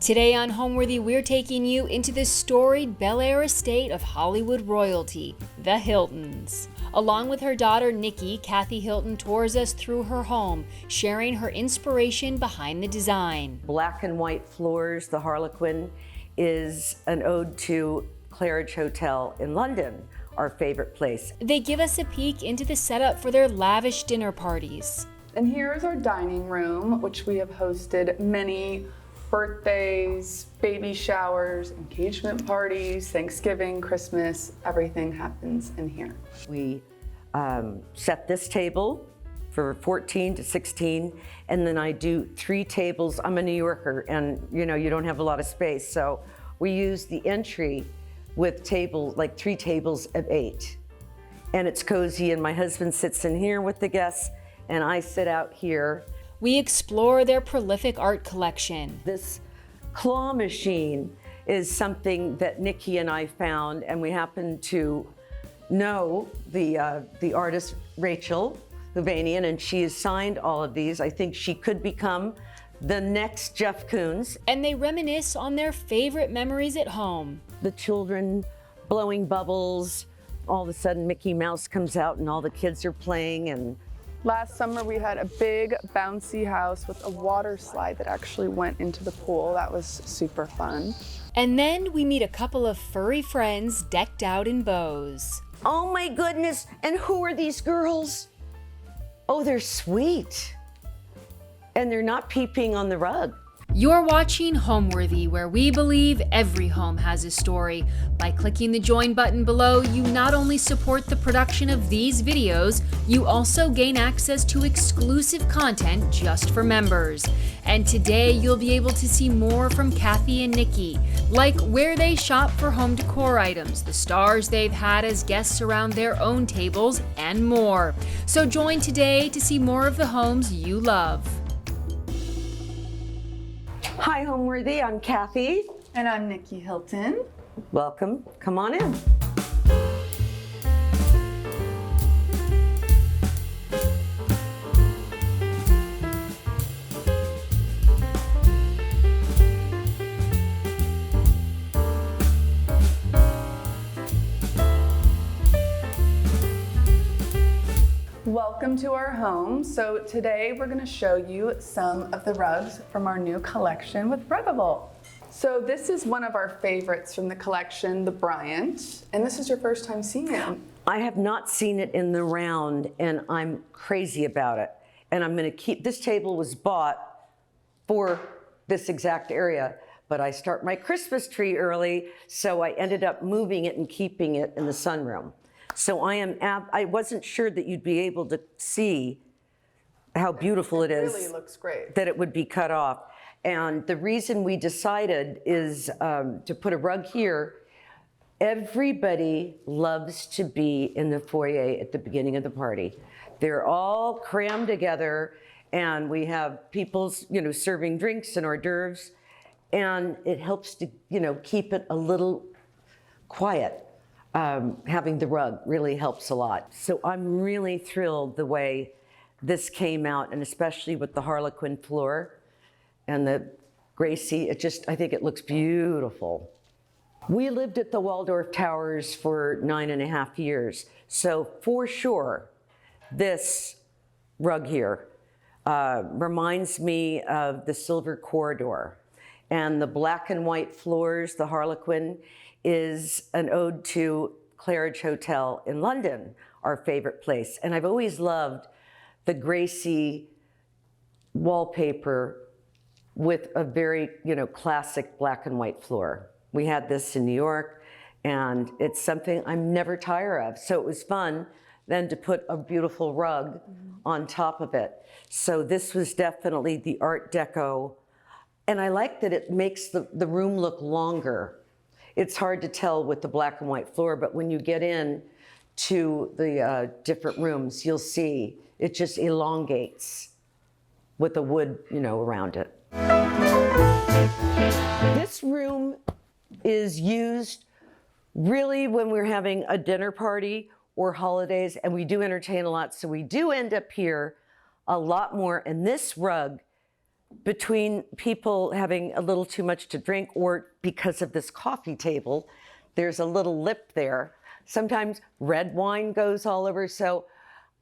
Today on Homeworthy, we're taking you into the storied Bel Air estate of Hollywood royalty, the Hiltons. Along with her daughter Nicky, Kathy Hilton tours us through her home, sharing her inspiration behind the design. Black and white floors, the Harlequin, is an ode to Claridge Hotel in London, our favorite place. They give us a peek into the setup for their lavish dinner parties. And here is our dining room, which we have hosted many birthdays, baby showers, engagement parties, Thanksgiving, Christmas, everything happens in here. We set this table for 14 to 16, and then I do 3 tables. I'm a New Yorker, and you don't have a lot of space, so we use the entry with tables, like 3 tables of 8. And it's cozy, and my husband sits in here with the guests, and I sit out here. We explore their prolific art collection. This claw machine is something that Nicky and I found, and we happen to know the artist Rachel Huvanian, and she has signed all of these. I think she could become the next Jeff Koons. And they reminisce on their favorite memories at home. The children blowing bubbles. All of a sudden Mickey Mouse comes out and all the kids are playing. And last summer we had a big bouncy house with a water slide that actually went into the pool. That was super fun. And then we meet a couple of furry friends decked out in bows. Oh my goodness, and who are these girls? Oh, they're sweet. And they're not peeping on the rug. You're watching Homeworthy, where we believe every home has a story. By clicking the join button below, you not only support the production of these videos, you also gain access to exclusive content just for members. And today you'll be able to see more from Kathy and Nicky, like where they shop for home decor items, the stars they've had as guests around their own tables, and more. So join today to see more of the homes you love. Hi, Homeworthy, I'm Kathy. And I'm Nicky Hilton. Welcome, come on in. Welcome to our home. So today we're going to show you some of the rugs from our new collection with Ruggable. So this is one of our favorites from the collection, the Bryant, and this is your first time seeing it. I have not seen it in the round, and I'm crazy about it. And I'm going to keep, this table was bought for this exact area, but I start my Christmas tree early, so I ended up moving it and keeping it in the sunroom. So I wasn't sure that you'd be able to see how beautiful it is. It really looks great. That it would be cut off. And the reason we decided is to put a rug here. Everybody loves to be in the foyer at the beginning of the party. They're all crammed together, and we have people, serving drinks and hors d'oeuvres, and it helps to, keep it a little quiet. Having the rug really helps a lot. So I'm really thrilled the way this came out, and especially with the Harlequin floor and the Gracie, I think it looks beautiful. We lived at the Waldorf Towers for 9.5 years. So for sure, this rug here reminds me of the Silver Corridor, and the black and white floors, the Harlequin, is an ode to Claridge Hotel in London, our favorite place. And I've always loved the Gracie wallpaper with a very, classic black and white floor. We had this in New York, and it's something I'm never tired of. So it was fun then to put a beautiful rug on top of it. So this was definitely the Art Deco. And I like that it makes the room look longer. It's hard to tell with the black and white floor, but when you get in to the different rooms, you'll see it just elongates with the wood, around it. This room is used really when we're having a dinner party or holidays, and we do entertain a lot, so we do end up here a lot more. And this rug between people having a little too much to drink or because of this coffee table, there's a little lip there. Sometimes red wine goes all over. So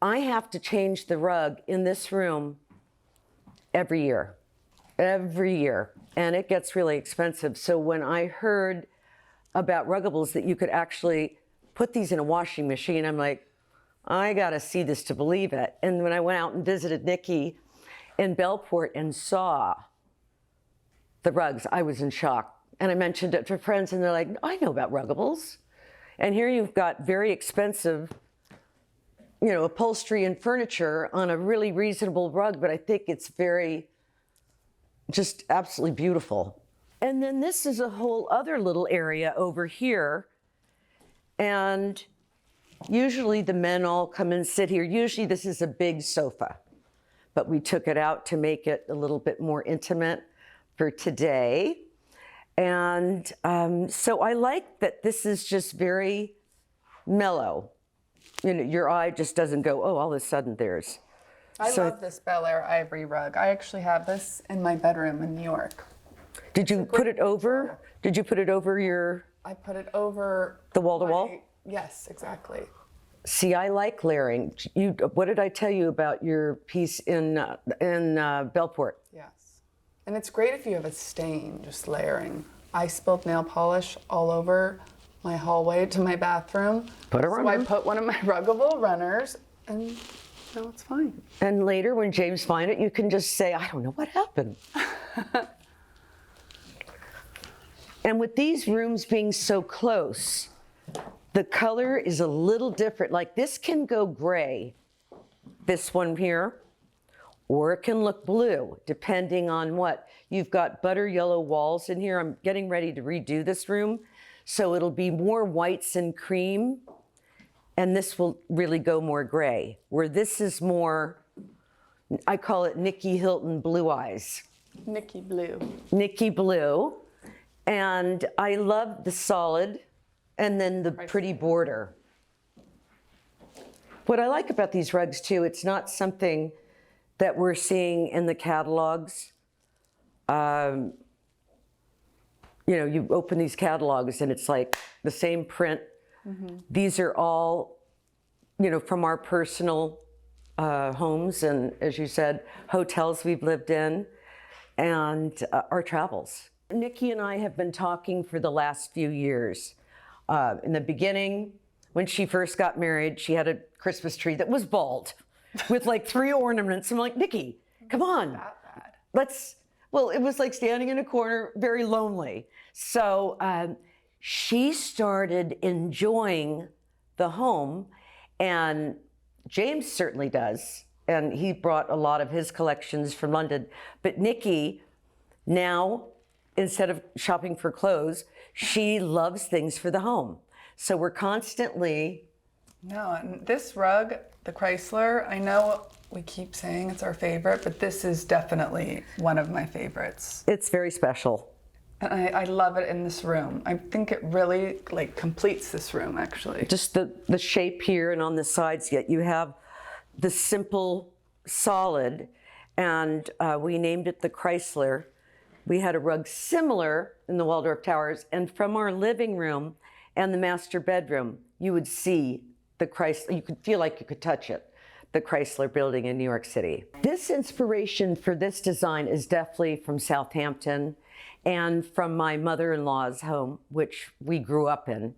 I have to change the rug in this room every year, and it gets really expensive. So when I heard about Ruggables, that you could actually put these in a washing machine, I'm like, I gotta see this to believe it. And when I went out and visited Nicky in Bellport and saw the rugs, I was in shock. And I mentioned it to friends, and they're like, I know about Ruggables. And here you've got very expensive, upholstery and furniture on a really reasonable rug, but I think it's just absolutely beautiful. And then this is a whole other little area over here. And usually the men all come and sit here. Usually this is a big sofa, but we took it out to make it a little bit more intimate for today. And so I like that this is just very mellow. Your eye just doesn't go, oh, all of a sudden there's. I love this Bel Air ivory rug. I actually have this in my bedroom in New York. Did you put it over? Did you put it over your? I put it over the wall to wall? Yes, exactly. See, I like layering. What did I tell you about your piece in Bellport? Yes. And it's great if you have a stain, just layering. I spilled nail polish all over my hallway to my bathroom. Put a runner. So I put one of my Ruggable runners, and no, it's fine. And later, when James finds it, you can just say, I don't know what happened. And with these rooms being so close, the color is a little different. Like this can go gray, this one here, or it can look blue, depending on what. You've got butter yellow walls in here. I'm getting ready to redo this room, so it'll be more whites and cream, and this will really go more gray, where this is more, I call it Nicky Hilton blue eyes. Nicky blue. Nicky blue. And I love the solid and then the pretty border. What I like about these rugs too, it's not something that we're seeing in the catalogs. You open these catalogs and it's like the same print. Mm-hmm. These are all, from our personal homes and, as you said, hotels we've lived in and our travels. Nicky and I have been talking for the last few years. In the beginning, when she first got married, she had a Christmas tree that was bald with like 3 ornaments. I'm like, Nicky, come on. Not that bad. It was like standing in a corner, very lonely. So she started enjoying the home, and James certainly does. And he brought a lot of his collections from London. But Nicky, now, instead of shopping for clothes, she loves things for the home. So we're constantly. No, and this rug, the Chrysler, I know we keep saying it's our favorite, but this is definitely one of my favorites. It's very special. And I love it in this room. I think it really completes this room, actually. Just the shape here and on the sides, yet you have the simple solid, and we named it the Chrysler. We had a rug similar in the Waldorf Towers, and from our living room and the master bedroom, you would see the Chrysler. You could feel like you could touch it, the Chrysler building in New York City. This inspiration for this design is definitely from Southampton and from my mother-in-law's home, which we grew up in.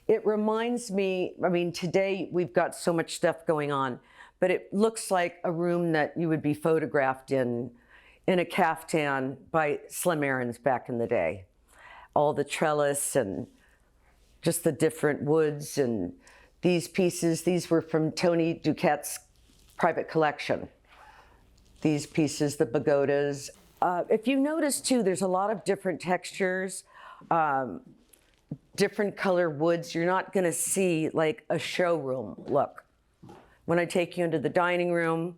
It reminds me, today we've got so much stuff going on, but it looks like a room that you would be photographed in a caftan by Slim Aarons back in the day. All the trellis and just the different woods, and these pieces, these were from Tony Duquette's private collection. These pieces, the pagodas. If you notice too, there's a lot of different textures, different color woods. You're not gonna see like a showroom look. When I take you into the dining room,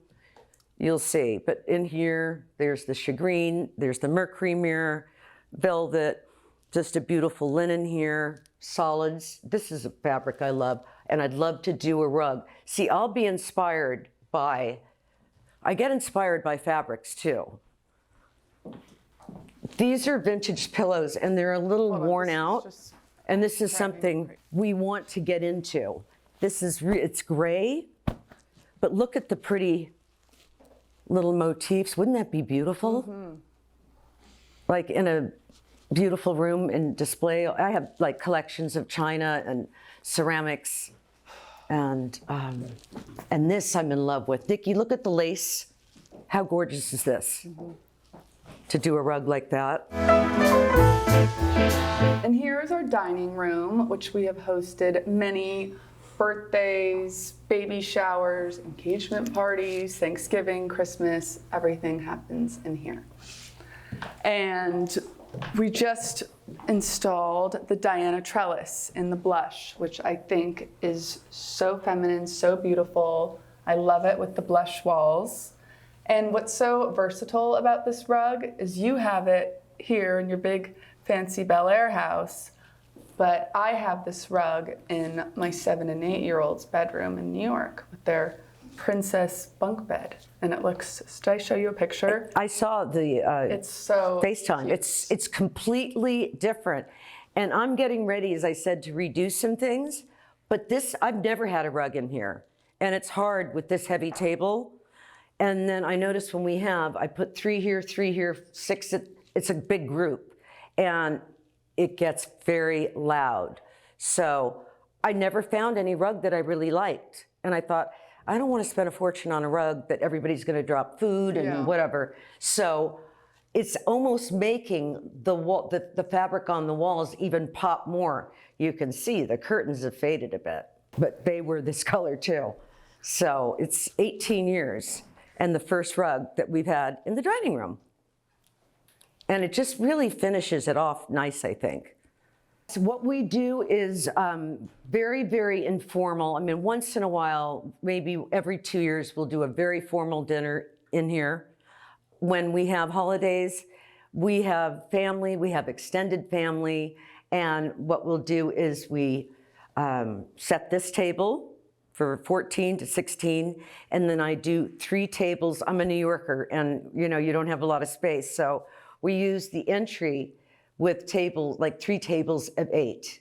you'll see, but in here, there's the shagreen, there's the mercury mirror, velvet, just a beautiful linen here, solids. This is a fabric I love, and I'd love to do a rug. See, I'll be inspired by, I get inspired by fabrics too. These are vintage pillows, and they're a little worn out. And this is something we want to get into. This is, it's gray, but look at the pretty little motifs. Wouldn't that be beautiful? Mm-hmm. Like in a beautiful room and display. I have like collections of china and ceramics, and this I'm in love with. Nikki, look at the lace. How gorgeous is this? Mm-hmm. To do a rug like that. And here is our dining room, which we have hosted many birthdays, baby showers, engagement parties, Thanksgiving, Christmas, everything happens in here. And we just installed the Diana trellis in the blush, which I think is so feminine, so beautiful. I love it with the blush walls. And what's so versatile about this rug is you have it here in your big fancy Bel Air house, but I have this rug in my 7 and 8-year-old's bedroom in New York with their princess bunk bed, and it looks. Did I show you a picture? I saw the. It's so FaceTime. Cute. It's completely different, and I'm getting ready, as I said, to redo some things. But this, I've never had a rug in here, and it's hard with this heavy table. And then I noticed when we have, I put 3 here, 6. It's a big group, and it gets very loud. So I never found any rug that I really liked, and I thought, I don't want to spend a fortune on a rug that everybody's going to drop food and whatever. So it's almost making the wall, the fabric on the walls even pop more. You can see the curtains have faded a bit, but they were this color too. So it's 18 years and the first rug that we've had in the dining room. And it just really finishes it off nice, I think. So what we do is very, very informal. I mean, once in a while, maybe every 2 years, we'll do a very formal dinner in here. When we have holidays, we have family, we have extended family, and what we'll do is we set this table for 14 to 16, and then I do 3 tables. I'm a New Yorker, and you know, you don't have a lot of space, so we use the entry with tables, like 3 tables of 8.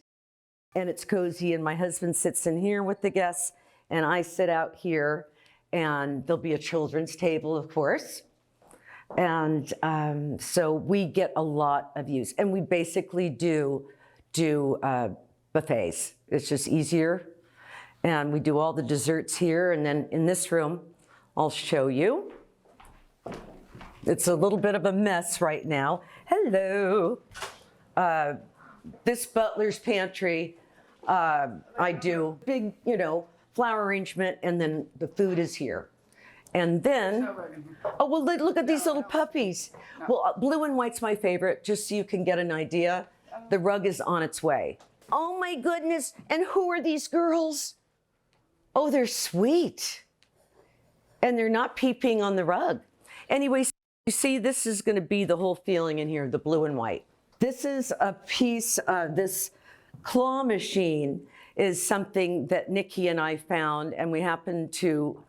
And it's cozy, and my husband sits in here with the guests, and I sit out here, and there'll be a children's table, of course. And so we get a lot of use. And we basically do buffets. It's just easier. And we do all the desserts here, and then in this room, I'll show you. It's a little bit of a mess right now. Hello. This butler's pantry, I do big, you know, flower arrangement, and then the food is here. And then, oh, well, look at these little puppies. Well, blue and white's my favorite, just so you can get an idea. The rug is on its way. Oh my goodness, and who are these girls? Oh, they're sweet. And they're not peeping on the rug. Anyways, you see, this is going to be the whole feeling in here, the blue and white. This is a piece, this claw machine is something that Nikki and I found, and we happen to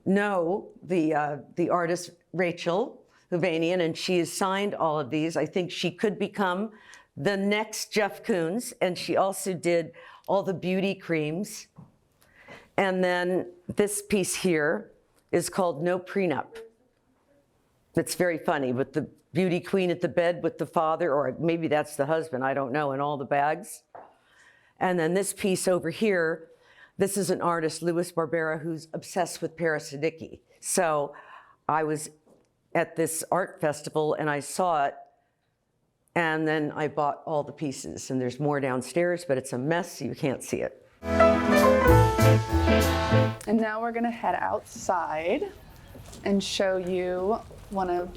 know the artist Rachel Huvanian, and she has signed all of these. I think she could become the next Jeff Koons, and she also did all the beauty creams. And then this piece here is called No Prenup. It's very funny with the beauty queen at the bed with the father, or maybe that's the husband, I don't know, and all the bags. And then this piece over here, this is an artist, Louis Barbera, who's obsessed with Paris and Nicky. So I was at this art festival and I saw it, and then I bought all the pieces. And there's more downstairs, but it's a mess, so you can't see it. And now we're gonna head outside and show you one of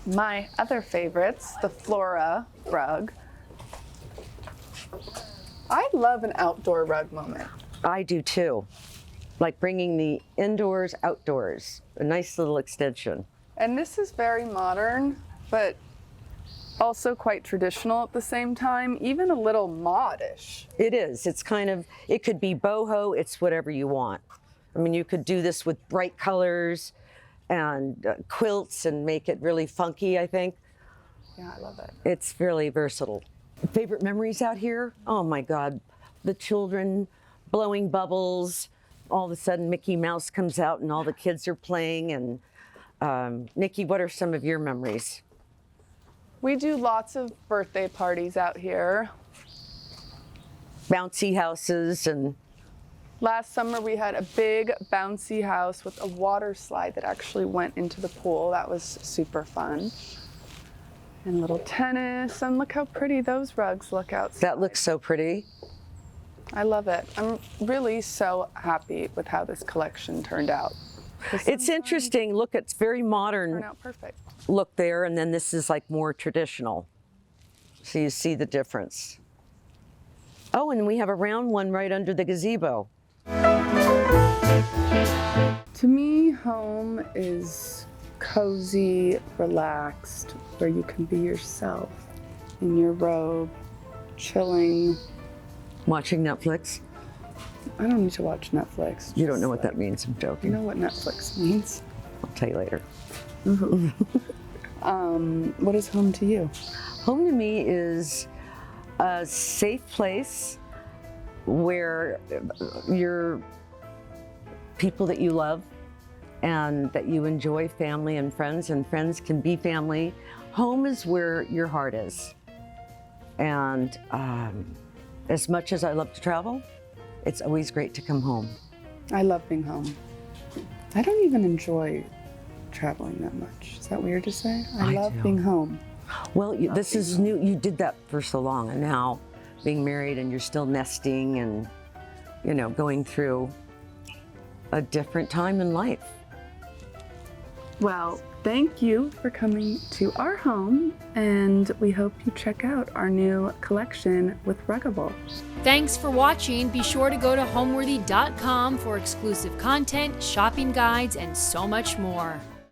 my other favorites, the Flora rug. I love an outdoor rug moment. I do too. Like bringing the indoors, outdoors, a nice little extension. And this is very modern, but also quite traditional at the same time, even a little modish. It is. It's kind of, it could be boho, it's whatever you want. I mean, you could do this with bright colors and quilts and make it really funky, I think. Yeah, I love it. It's fairly versatile. Favorite memories out here? Oh my God, the children blowing bubbles. All of a sudden Mickey Mouse comes out and all the kids are playing. And Nikki, what are some of your memories? We do lots of birthday parties out here. Bouncy houses and Last summer we had a big bouncy house with a water slide that actually went into the pool. That was super fun. And little tennis, and look how pretty those rugs look outside. that looks so pretty. I love it. I'm really so happy with how this collection turned out. It's interesting. Look, it's very Turned modern out perfect. look there, and then this is like more traditional. So you see the difference. Oh, and we have a round one right under the gazebo. To me, home is cozy, relaxed, where you can be yourself in your robe, chilling. Watching Netflix. I don't need to watch Netflix. You don't know what that means, I'm You joking. know what Netflix means. I'll tell you later. What is home to you? Home to me is a safe place where you're people that you love and that you enjoy, family and friends can be family. Home is where your heart is. And as much as I love to travel, it's always great to come home. I love being home. I don't even enjoy traveling that much. Is that weird to say? I love do. being home. Well, this is new. You did that for so long, and now being married and you're still nesting and, you know, going through a different time in life. Well, thank you for coming to our home, and we hope you check out our new collection with Ruggable. Thanks for watching. Be sure to go to homeworthy.com for exclusive content, shopping guides, and so much more.